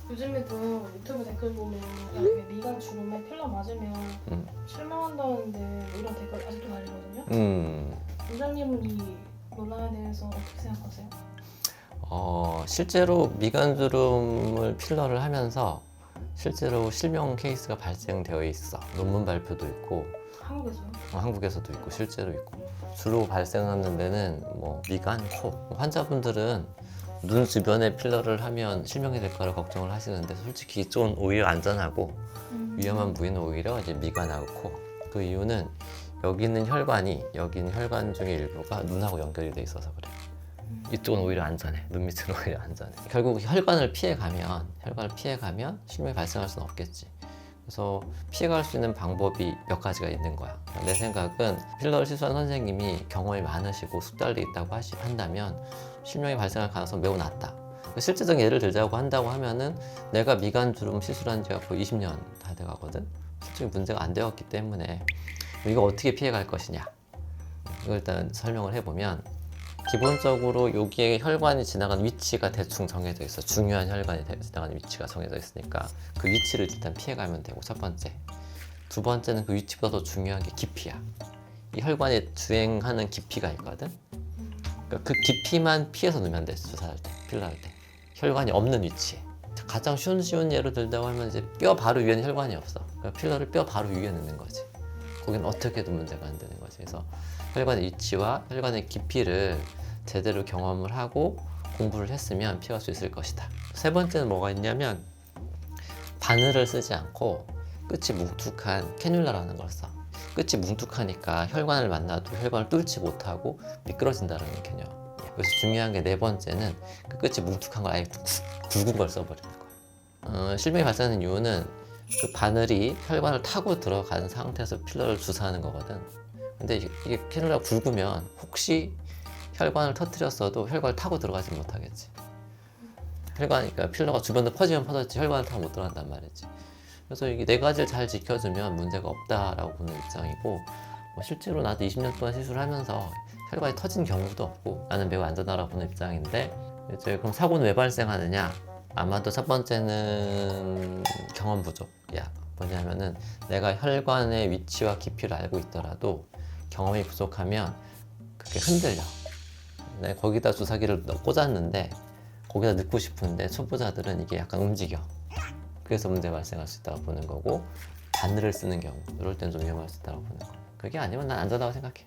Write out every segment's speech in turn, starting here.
요즘에도 유튜브 댓글 보면 이렇게 미간 주름에 필러 맞으면 실망한다는데 뭐 이런 댓글 아직도 달리거든요. 원장님은 이 논란에 대해서 어떻게 생각하세요? 실제로 미간주름을 필러를 하면서 실제로 실명 케이스가 발생되어 있어. 논문 발표도 있고 한국에서요? 한국에서도 있고 실제로 있고. 주로 발생하는 데는 뭐 미간, 코. 환자분들은 눈 주변에 필러를 하면 실명이 될까를 걱정을 하시는데 솔직히 이쪽은 오히려 안전하고 위험한 부위는 오히려 이제 미간하고 코. 그 이유는 여기 있는 혈관 중에 일부가 눈하고 연결이 돼 있어서 그래. 이쪽은 오히려 안전해. 눈 밑은 오히려 안전해. 결국 혈관을 피해가면 실명이 발생할 수는 없겠지. 그래서 피해갈 수 있는 방법이 몇 가지가 있는 거야. 내 생각은 필러를 시술한 선생님이 경험이 많으시고 숙달돼 있다고 한다면 실명이 발생할 가능성은 매우 낮다. 실제적인 예를 들자고 한다고 하면은 내가 미간 주름 시술한 지가 거의 20년 다 돼가거든. 솔직히 문제가 안 되었기 때문에 이거 어떻게 피해갈 것이냐. 이걸 일단 설명을 해보면 기본적으로 여기에 혈관이 지나가는 위치가 대충 정해져 있어. 중요한 혈관이 지나가는 위치가 정해져 있으니까 그 위치를 일단 피해가면 되고 첫 번째. 두 번째는 그 위치보다 더 중요한 게 깊이야. 이 혈관이 주행하는 깊이가 있거든. 그러니까 그 깊이만 피해서 넣으면 돼. 주사할 때, 필러할 때. 혈관이 없는 위치에. 가장 쉬운 예로 들자고 하면 이제 뼈 바로 위에는 혈관이 없어. 그러니까 필러를 뼈 바로 위에 넣는 거지. 거긴 어떻게 해도 문제가 안 되는 거지. 그래서 혈관의 위치와 혈관의 깊이를 제대로 경험을 하고 공부를 했으면 피할 수 있을 것이다. 세 번째는 뭐가 있냐면 바늘을 쓰지 않고 끝이 뭉툭한 캐뉼라라는 걸 써. 끝이 뭉툭하니까 혈관을 만나도 혈관을 뚫지 못하고 미끄러진다는 개념. 그래서 중요한 게 네 번째는 그 끝이 뭉툭한 걸 아예 굵은 걸 써버리는 거야. 실명이 발생하는 이유는 그 바늘이 혈관을 타고 들어간 상태에서 필러를 주사하는 거거든. 근데 이게 캐뉼라가 굵으면 혹시 혈관을 터뜨렸어도 혈관을 타고 들어가지 못하겠지. 그러니까 필러가 주변으로 퍼지면 퍼졌지 혈관을 타고 못 들어간단 말이지. 그래서 이게 네 가지를 잘 지켜주면 문제가 없다라고 보는 입장이고, 뭐 실제로 나도 20년 동안 시술하면서 혈관이 터진 경우도 없고 나는 매우 안전하다고 보는 입장인데, 이제 그럼 사고는 왜 발생하느냐? 아마도 첫 번째는 경험 부족이야. 뭐냐면은 내가 혈관의 위치와 깊이를 알고 있더라도 경험이 부족하면 그게 흔들려. 내가 거기다 주사기를 꽂았는데 거기다 넣고 싶은데 초보자들은 이게 약간 움직여. 그래서 문제 발생할 수 있다고 보는 거고, 바늘을 쓰는 경우 이럴 땐 좀 위험할 수 있다고 보는 거야. 그게 아니면 난 안전하다고 생각해.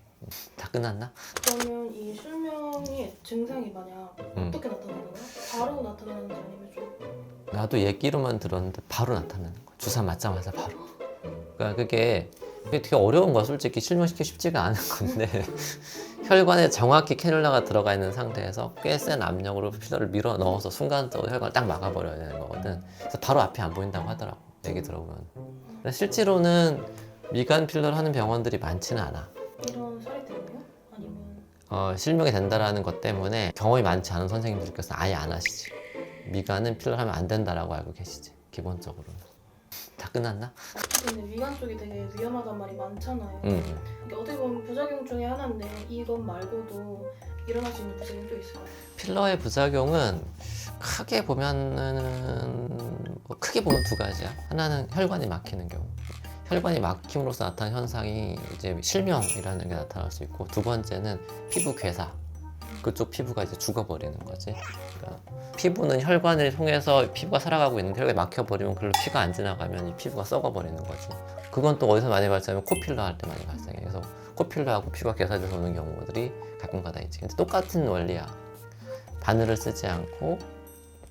다 끝났나? 그러면 이 실명이 증상이 만약 어떻게 나타나는 거예요? 바로 나타나는지 아니면 좀 나도 얘기로만 들었는데 바로 나타나는 거야. 주사 맞자마자 바로. 그러니까 그게 되게 어려운 거야. 솔직히 실명시키기 쉽지가 않은 건데 혈관에 정확히 캐뉼라가 들어가 있는 상태에서 꽤 센 압력으로 필러를 밀어 넣어서 순간적으로 혈관을 딱 막아버려야 되는 거거든. 그래서 바로 앞이 안 보인다고 하더라고, 얘기 들어보면. 근데 실제로는 미간 필러를 하는 병원들이 많지는 않아. 이런 사례 때문에요? 아니면 실명이 된다라는 것 때문에 경험이 많지 않은 선생님들께서 아예 안 하시지. 미간은 필러를 하면 안 된다라고 알고 계시지, 기본적으로는. 다 끝났나? 근데 미간 쪽이 되게 위험하단 말이 많잖아요. 이게 어떻게 보면 부작용 중에 하나인데 이것 말고도 일어날 수 있는 부작용 또 있을까요? 필러의 부작용은 크게 보면은 크게 보면 두 가지야. 하나는 혈관이 막히는 경우. 혈관이 막힘으로써 나타나는 현상이 이제 실명이라는 게 나타날 수 있고, 두 번째는 피부 괴사. 그쪽 피부가 이제 죽어버리는 거지. 그러니까 피부는 혈관을 통해서 피부가 살아가고 있는데 혈관이 막혀버리면 그걸로 피가 안 지나가면 이 피부가 썩어버리는 거지. 그건 또 어디서 많이 발생하면 코필러 할 때 많이 발생해. 그래서 코필러하고 피부가 괴사돼서 오는 경우들이 가끔가다 있지. 근데 똑같은 원리야. 바늘을 쓰지 않고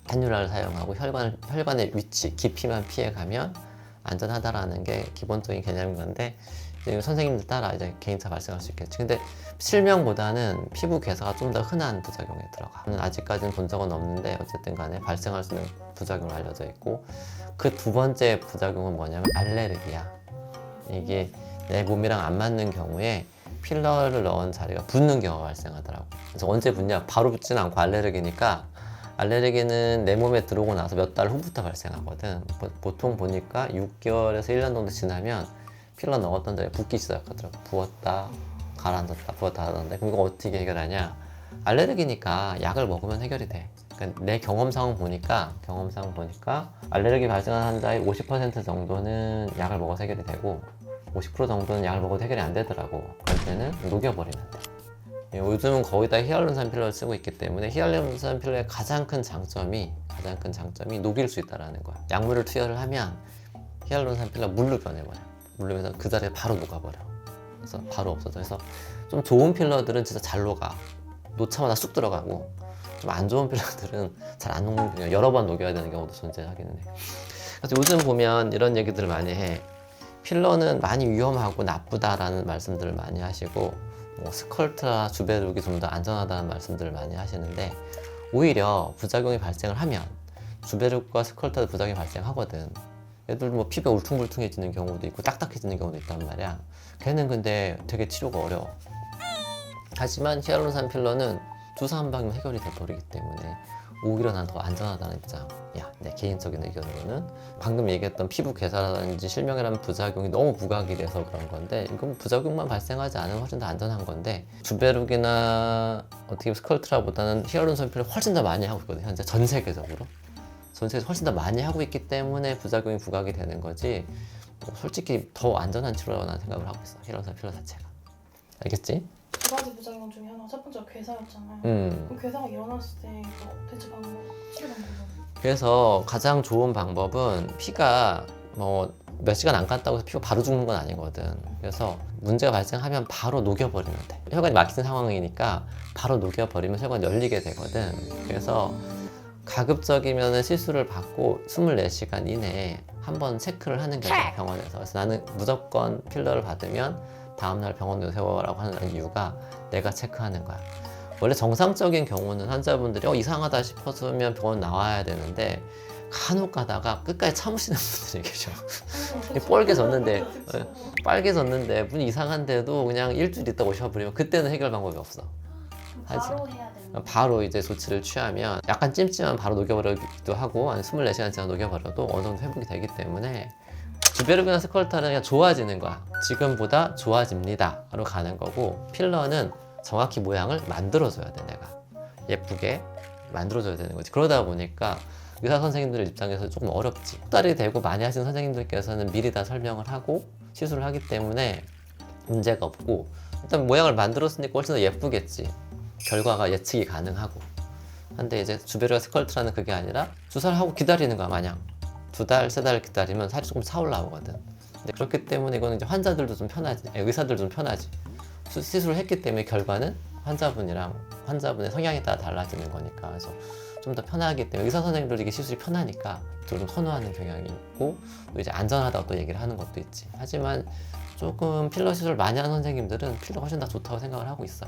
캐뉼라를 사용하고 혈관의 위치, 깊이만 피해가면 안전하다라는 게 기본적인 개념인 건데, 이제 선생님들 따라 이제 개인차 발생할 수 있겠지. 근데 실명보다는 피부 괴사가 좀 더 흔한 부작용에 들어가. 아직까지는 본 적은 없는데 어쨌든 간에 발생할 수 있는 부작용으로 알려져 있고, 그 두 번째 부작용은 뭐냐면 알레르기야. 이게 내 몸이랑 안 맞는 경우에 필러를 넣은 자리가 붓는 경우가 발생하더라고. 그래서 언제 붓냐? 바로 붓지는 않고 알레르기니까. 알레르기는 내 몸에 들어오고 나서 몇 달 후부터 발생하거든. 보통 보니까 6개월에서 1년 정도 지나면 필러 넣었던 자리에 붓기 시작하더라고. 부었다 가라앉았다, 부었다 가라앉았다. 그럼 이거 어떻게 해결하냐? 알레르기니까 약을 먹으면 해결이 돼. 그러니까 내 경험상 보니까 알레르기 발생한 환자의 50% 정도는 약을 먹어서 해결이 되고 50% 정도는 약을 먹어도 해결이 안 되더라고. 그럴 때는 녹여버리면 돼. 요즘은 거의 다 히알루론산 필러를 쓰고 있기 때문에 히알루론산 필러의 가장 큰 장점이 녹일 수 있다는 거야. 약물을 투여를 하면 히알루론산 필러 물로 변해버려. 물로면서 그 자리에 바로 녹아버려. 그래서 바로 없어져. 그래서 좀 좋은 필러들은 진짜 잘 녹아. 놓자마자 쑥 들어가고 좀 안 좋은 필러들은 잘 안 녹는 경우, 여러 번 녹여야 되는 경우도 존재하기는 해. 그래서 요즘 보면 이런 얘기들을 많이 해. 필러는 많이 위험하고 나쁘다라는 말씀들을 많이 하시고 뭐 스컬트라 주베룩이 좀 더 안전하다는 말씀들을 많이 하시는데 오히려 부작용이 발생을 하면 주베룩과 스컬트라 부작용이 발생하거든. 애들 뭐 피부가 울퉁불퉁해지는 경우도 있고 딱딱해지는 경우도 있단 말이야. 걔는 근데 되게 치료가 어려워. 하지만 히알루론산 필러는 주사 한 방이면 해결이 돼버리기 때문에 오히려 난 더 안전하다는 입장. 내 개인적인 의견으로는 방금 얘기했던 피부 괴사라든지 실명이라는 부작용이 너무 부각이 돼서 그런 건데 이건 부작용만 발생하지 않으면 훨씬 더 안전한 건데 주베룩이나 어떻게 스컬트라보다는 히알루론산 필러 훨씬 더 많이 하고 있거든요. 현재 전 세계적으로 훨씬 더 많이 하고 있기 때문에 부작용이 부각이 되는 거지. 솔직히 더 안전한 치료라고 나는 생각을 하고 있어. 히알루론산 필러 자체가. 알겠지? 두 가지 부작용 중에 하나 첫 번째가 괴사였잖아요. 그럼 괴사가 일어났을 때 대체 치료 방법은? 그래서 가장 좋은 방법은 피가 뭐 몇 시간 안 갔다고 해서 피가 바로 죽는 건 아니거든. 그래서 문제가 발생하면 바로 녹여버리면 돼. 혈관이 막힌 상황이니까 바로 녹여버리면 혈관이 열리게 되거든. 그래서 가급적이면 시술을 받고 24시간 이내에 한번 체크를 하는 게 좋아, 병원에서. 그래서 나는 무조건 필러를 받으면 다음날 병원에 세워라고 하는 이유가 내가 체크하는 거야. 원래 정상적인 경우는 환자분들이 이상하다 싶었으면 병원 나와야 되는데 간혹 가다가 끝까지 참으시는 분들이 계셔. 빨개졌는데 분이 이상한데도 그냥 일주일 있다 오셔버리면 그때는 해결 방법이 없어. 바로 해야 되는 바로 이제 조치를 취하면 약간 찜찜하면 바로 녹여버리기도 하고 아니 24시간 지나 녹여버려도 어느 정도 회복이 되기 때문에 주베룩이나 스컬트는 그냥 좋아지는 거야. 지금보다 좋아집니다 로 가는 거고 필러는 정확히 모양을 만들어줘야 돼. 내가 예쁘게 만들어줘야 되는 거지. 그러다 보니까 의사 선생님들 입장에서 조금 어렵지. 숙달이 되고 많이 하시는 선생님들께서는 미리 다 설명을 하고 시술을 하기 때문에 문제가 없고 일단 모양을 만들었으니까 훨씬 더 예쁘겠지. 결과가 예측이 가능하고. 근데 이제 주베룩과 스컬트라는 그게 아니라 주사를 하고 기다리는 거야 마냥. 2달, 3달 기다리면 살이 조금 차올라오거든. 근데 그렇기 때문에 이거는 이제 환자들도 좀 편하지, 의사들도 좀 편하지. 시술을 했기 때문에 결과는 환자분이랑 환자분의 성향에 따라 달라지는 거니까. 그래서 좀 더 편하기 때문에 의사 선생님들도 이게 시술이 편하니까 좀 선호하는 경향이 있고 또 이제 안전하다고 또 얘기를 하는 것도 있지. 하지만 조금 필러 시술 많이 하는 선생님들은 필러가 훨씬 더 좋다고 생각을 하고 있어.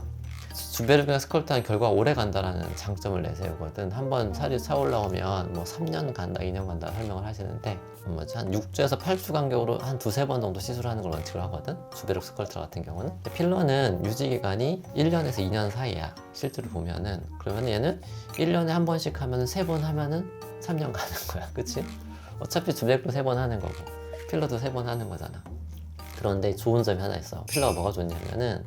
주베룩이나 스컬트는 결과가 오래 간다라는 장점을 내세우거든. 한번 살이 차올라오면 뭐 3년 간다, 2년 간다 설명을 하시는데 한 6주에서 8주 간격으로 한 2-3번 정도 시술하는 걸 원칙으로 하거든. 주베룩 스컬트 같은 경우는. 필러는 유지기간이 1년에서 2년 사이야. 실제로 보면은. 그러면 얘는 1년에 한 번씩 하면은 3번 하면은 3년 가는 거야. 그치? 어차피 주베룩도 3번 하는 거고 필러도 3번 하는 거잖아. 그런데 좋은 점이 하나 있어. 필러가 뭐가 좋냐면은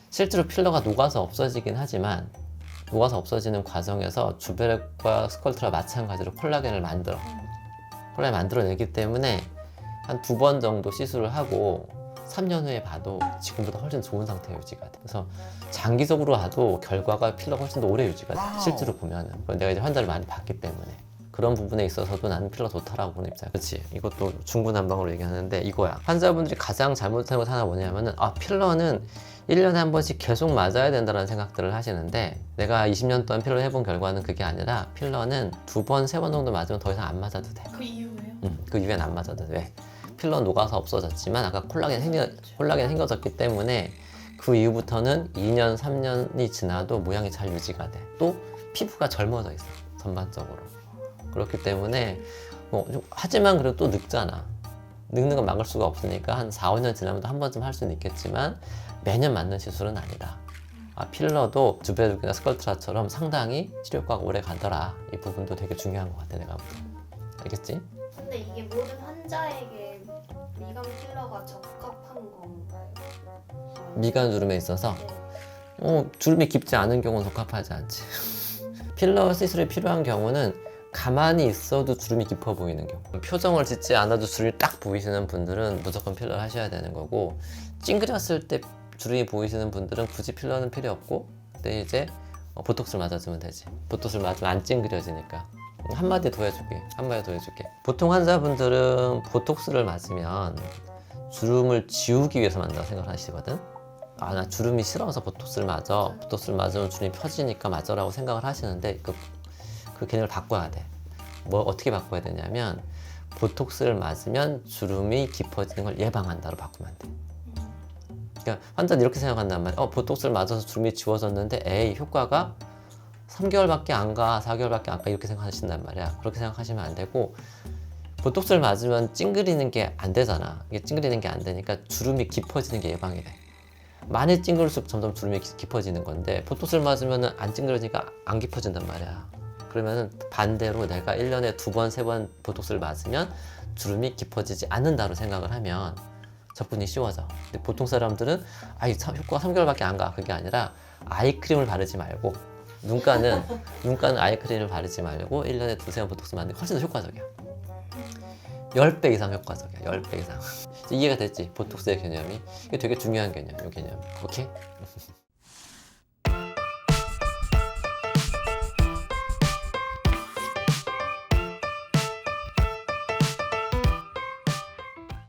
실제로 필러가 녹아서 없어지긴 하지만 녹아서 없어지는 과정에서 주베룩과 스컬트와 마찬가지로 콜라겐을 만들어내기 때문에 한 2번 정도 시술을 하고 3년 후에 봐도 지금보다 훨씬 좋은 상태에 유지가 돼. 그래서 장기적으로 봐도 결과가 필러가 훨씬 더 오래 유지가 돼. 실제로 보면은. 내가 이제 환자를 많이 봤기 때문에. 그런 부분에 있어서도 나는 필러가 좋다라고 보는 입장이야. 그렇지. 이것도 중구난방으로 얘기하는데 이거야. 환자분들이 가장 잘못하는 것 하나 뭐냐면은 필러는 1년에 한 번씩 계속 맞아야 된다는 생각들을 하시는데 내가 20년 동안 필러 해본 결과는 그게 아니라 필러는 2번, 3번 정도 맞으면 더 이상 안 맞아도 돼. 그 이유예요? 그 이후엔 안 맞아도 돼. 필러 녹아서 없어졌지만 아까 콜라겐 생겨졌기 때문에 그 이후부터는 2년, 3년이 지나도 모양이 잘 유지가 돼. 또 피부가 젊어져 있어. 전반적으로. 그렇기 때문에 하지만 그래도 또 늙잖아. 늙는 건 막을 수가 없으니까 한 4-5년 지나면 한 번쯤 할 수는 있겠지만 매년 맞는 시술은 아니다. 필러도 주베룩이나 스컬트라처럼 상당히 치료 효과가 오래 가더라. 이 부분도 되게 중요한 것 같아 내가 보기엔. 알겠지? 근데 이게 모든 환자에게 미간 필러가 적합한 건가요? 미간 주름에 있어서 네. 주름이 깊지 않은 경우는 적합하지 않지. 필러 시술이 필요한 경우는 가만히 있어도 주름이 깊어 보이는 경우, 표정을 짓지 않아도 주름이 딱 보이시는 분들은 무조건 필러를 하셔야 되는 거고, 찡그렸을 때 주름이 보이시는 분들은 굳이 필러는 필요 없고, 근데 이제 보톡스를 맞아주면 되지. 보톡스를 맞으면 안 찡그려지니까. 한마디 더 해줄게. 보통 환자분들은 보톡스를 맞으면 주름을 지우기 위해서 만든다고 생각하시거든. 아, 나 주름이 싫어서 보톡스를 맞아. 보톡스를 맞으면 주름이 펴지니까 맞아라고 생각을 하시는데 그 개념을 바꿔야 돼. 뭐 어떻게 바꿔야 되냐면 보톡스를 맞으면 주름이 깊어지는 걸 예방한다로 바꾸면 돼. 그러니까 환자는 이렇게 생각한단 말이야. 보톡스를 맞아서 주름이 지워졌는데 에이 효과가 3개월밖에 안 가, 4개월밖에 안 가 이렇게 생각하신단 말이야. 그렇게 생각하시면 안 되고, 보톡스를 맞으면 찡그리는 게 안 되잖아. 이게 찡그리는 게 안 되니까 주름이 깊어지는 게 예방이 돼. 많이 찡그릴수록 점점 주름이 깊어지는 건데, 보톡스를 맞으면 안 찡그러지니까 안 깊어진단 말이야. 그러면은 반대로 내가 1년에 2번, 3번 보톡스를 맞으면 주름이 깊어지지 않는다로 생각을 하면 접근이 쉬워져. 근데 보통 사람들은 효과가 3개월밖에 안 가. 그게 아니라 아이크림을 바르지 말고, 눈가는 아이크림을 바르지 말고 1년에 2-3번 보톡스 맞는 게 훨씬 더 효과적이야. 10배 이상 효과적이야. 10배 이상. 이해가 됐지? 보톡스의 개념이. 이게 되게 중요한 개념, 이 개념. 오케이?